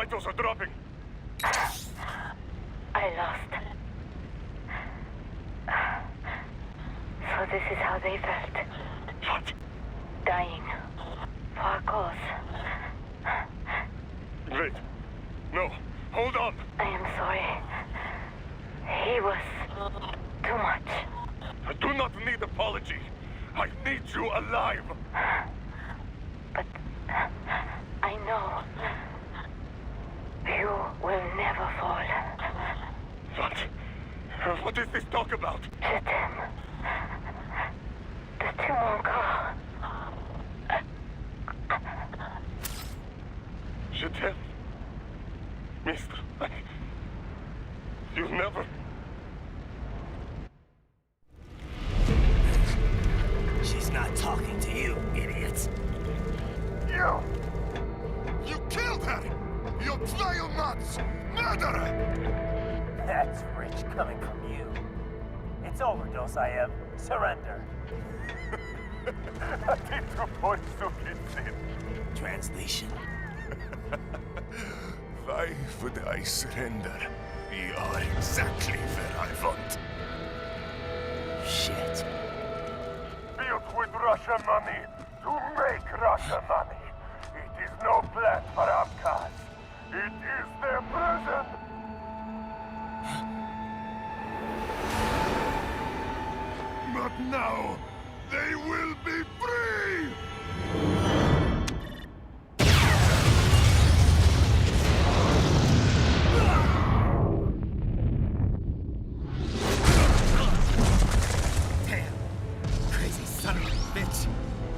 vitals are dropping. I lost. So this is how they felt. What? Dying. For a cause. Wait. No. Hold on. I am sorry. He was too much. I do not need apology. I need you alive. But I know you will never fall. What? What is this talk about? Je t'aime. De tout mon corps. Je t'aime. Mister, you never... She's not talking to you, idiot. You killed her! You vile nuts! Murderer! That's rich coming from you. It's overdose, I am. Surrender. Translation. Why would I surrender? You are exactly where I want. Shit. Built with Russian money to make Russian money. It is no plan for Abkhaz. It is their prison. But now, they will be free! Damn. Crazy son of a bitch.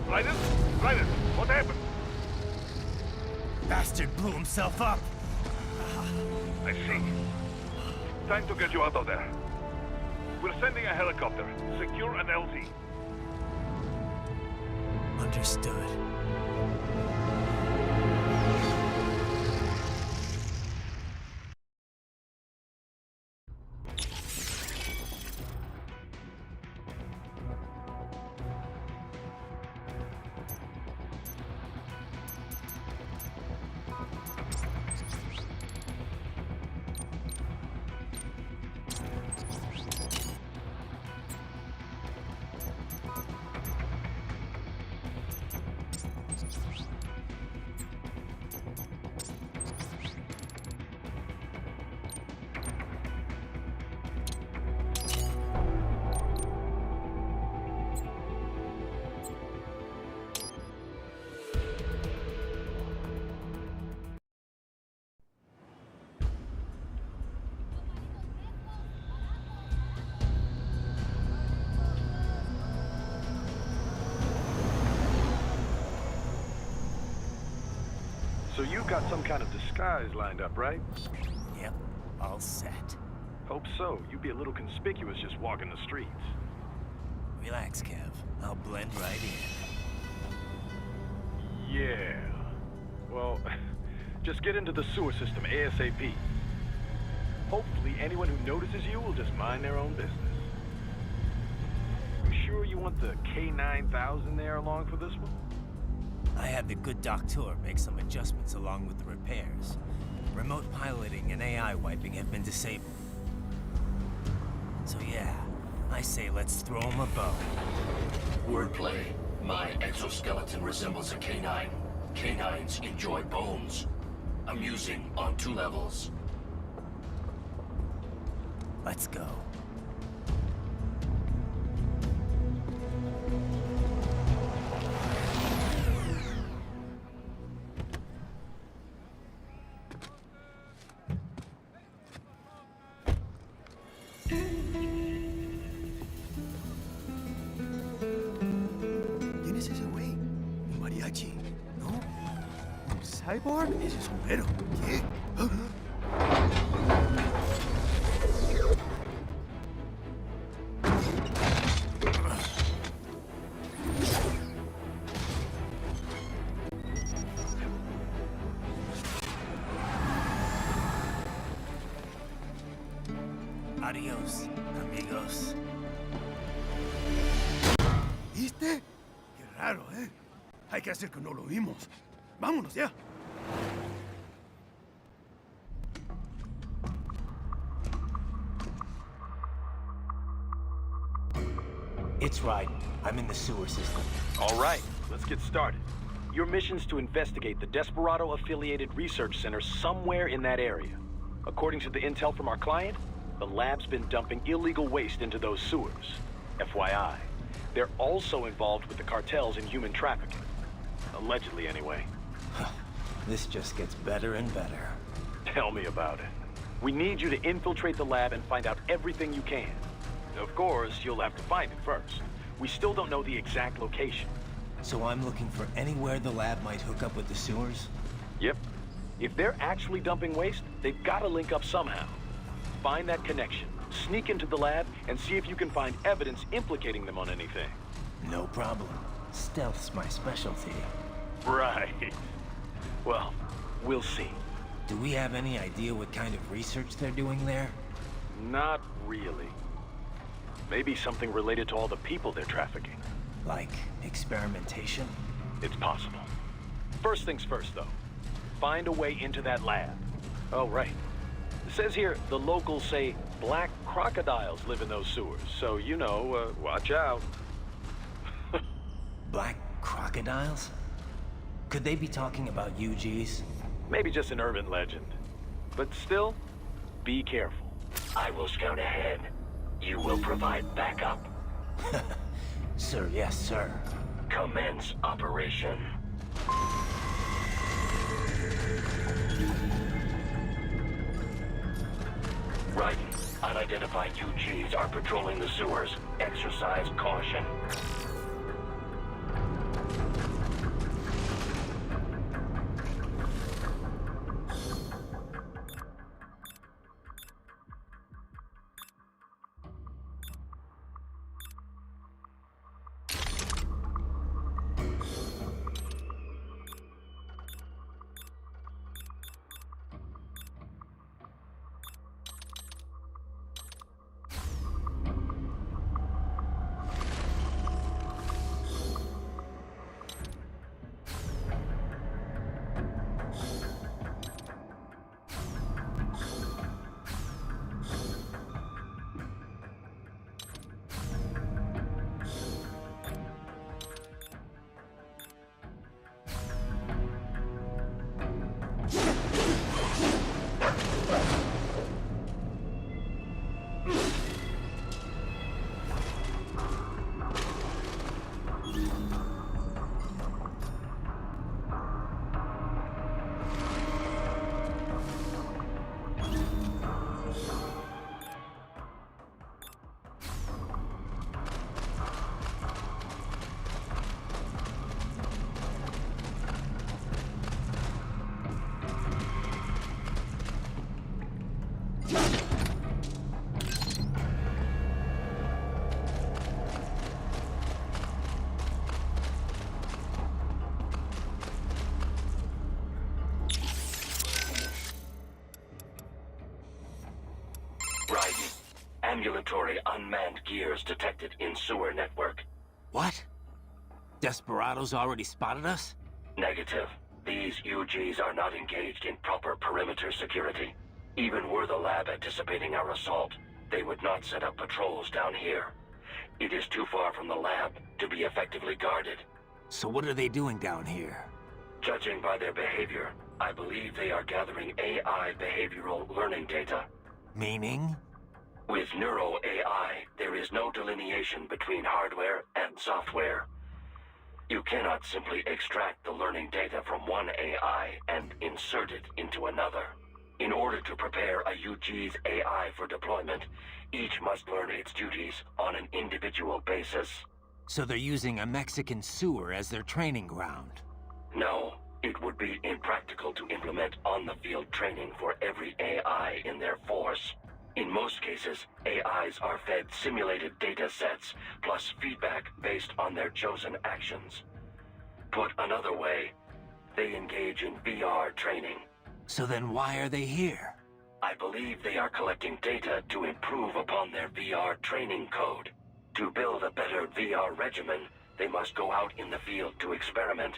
Raiden, what happened? Bastard blew himself up. I see. Time to get you out of there. We're sending a helicopter. Secure an LZ. Understood. So you've got some kind of disguise lined up, right? Yep, all set. Hope so. You'd be a little conspicuous just walking the streets. Relax, Kev. I'll blend right in. Yeah. Well, just get into the sewer system ASAP. Hopefully anyone who notices you will just mind their own business. You sure you want the K9000 there along for this one? I had the good doctor make some adjustments along with the repairs. Remote piloting and AI wiping have been disabled. So yeah, I say let's throw him a bone. Wordplay. My exoskeleton resembles a canine. Canines enjoy bones. Amusing on 2 levels. Let's go. ¿Quién es ese güey? ¿Un mariachi? ¿No? ¿Un cyborg? Ese sombrero. ¿Qué? Adiós, amigos. ¿Viste? Qué raro, ¿eh? Hay que hacer que no lo vimos. Vámonos ya. It's right. I'm in the sewer system. All right, let's get started. Your mission's to investigate the Desperado-affiliated research center somewhere in that area. According to the intel from our client, the lab's been dumping illegal waste into those sewers. FYI, they're also involved with the cartels in human trafficking. Allegedly, anyway. This just gets better and better. Tell me about it. We need you to infiltrate the lab and find out everything you can. Of course, you'll have to find it first. We still don't know the exact location. So I'm looking for anywhere the lab might hook up with the sewers? Yep. If they're actually dumping waste, they've got to link up somehow. Find that connection, sneak into the lab, and see if you can find evidence implicating them on anything. No problem. Stealth's my specialty. Right. Well, we'll see. Do we have any idea what kind of research they're doing there? Not really. Maybe something related to all the people they're trafficking. Like experimentation? It's possible. First things first, though. Find a way into that lab. Oh, right. It says here the locals say black crocodiles live in those sewers, so, you know, watch out. Black crocodiles? Could they be talking about UGs? Maybe just an urban legend. But still, be careful. I will scout ahead. You will provide backup. Sir, yes, sir. Commence operation. Right. Unidentified UGs are patrolling the sewers. Exercise caution. Ambulatory unmanned gears detected in sewer network. What? Desperados already spotted us? Negative. These UGs are not engaged in proper perimeter security. Even were the lab anticipating our assault, they would not set up patrols down here. It is too far from the lab to be effectively guarded. So what are they doing down here? Judging by their behavior, I believe they are gathering AI behavioral learning data. Meaning? With Neuro AI, there is no delineation between hardware and software. You cannot simply extract the learning data from one AI and insert it into another. In order to prepare a UG's AI for deployment, each must learn its duties on an individual basis. So they're using a Mexican sewer as their training ground? No, it would be impractical to implement on-the-field training for every AI in their force. In most cases, AIs are fed simulated data sets, plus feedback based on their chosen actions. Put another way, they engage in VR training. So then why are they here? I believe they are collecting data to improve upon their VR training code. To build a better VR regimen, they must go out in the field to experiment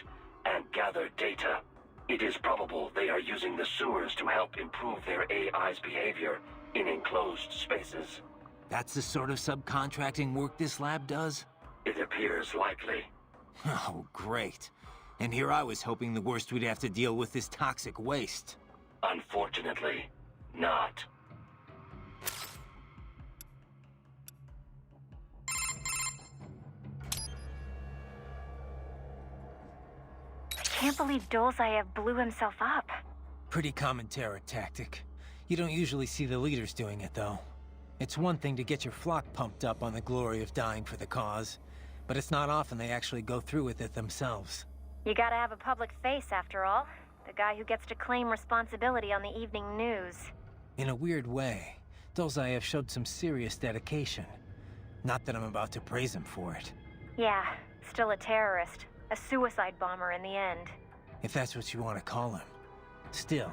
and gather data. It is probable they are using the sewers to help improve their AI's behavior in enclosed spaces. That's the sort of subcontracting work this lab does? It appears likely. Oh, great. And here I was hoping the worst we'd have to deal with is toxic waste. Unfortunately, not. I can't believe Dolzaev blew himself up. Pretty common terror tactic. You don't usually see the leaders doing it, though. It's one thing to get your flock pumped up on the glory of dying for the cause, but it's not often they actually go through with it themselves. You gotta have a public face, after all. The guy who gets to claim responsibility on the evening news. In a weird way, Dolzaev showed some serious dedication. Not that I'm about to praise him for it. Yeah, still a terrorist. A suicide bomber in the end. If that's what you want to call him. Still,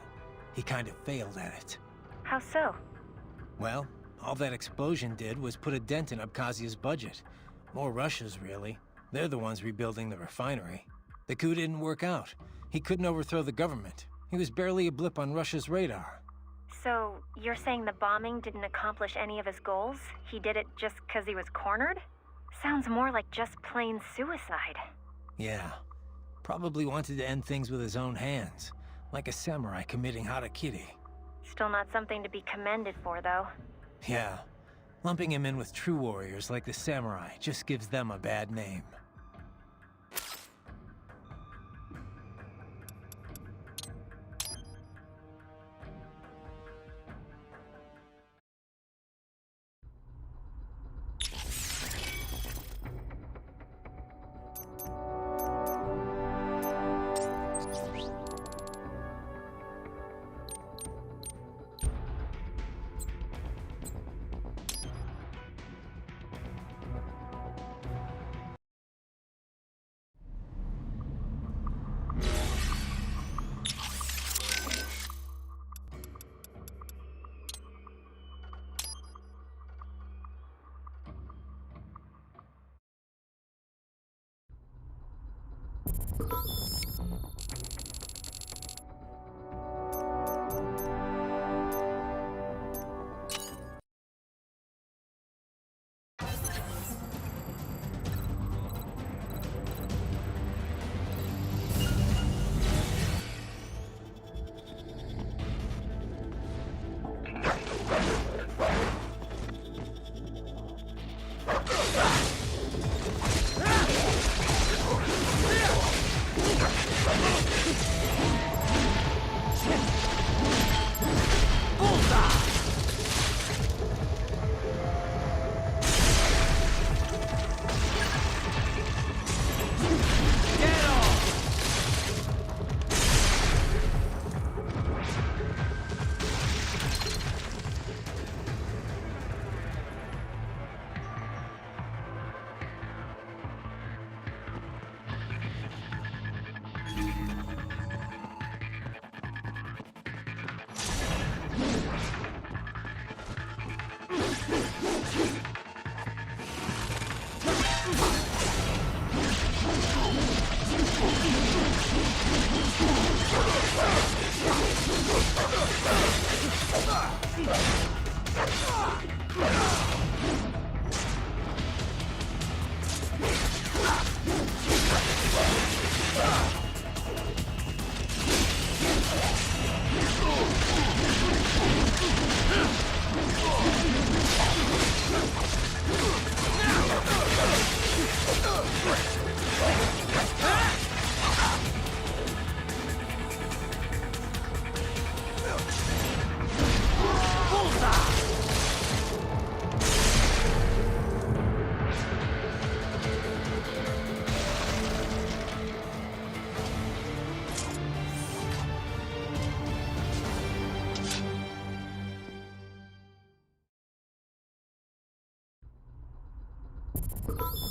he kind of failed at it. How so? Well, all that explosion did was put a dent in Abkhazia's budget. More Russia's, really. They're the ones rebuilding the refinery. The coup didn't work out. He couldn't overthrow the government. He was barely a blip on Russia's radar. So, you're saying the bombing didn't accomplish any of his goals? He did it just because he was cornered? Sounds more like just plain suicide. Yeah. Probably wanted to end things with his own hands. Like a samurai committing harakiri. Still not something to be commended for, though. Yeah. Lumping him in with true warriors like the samurai just gives them a bad name. You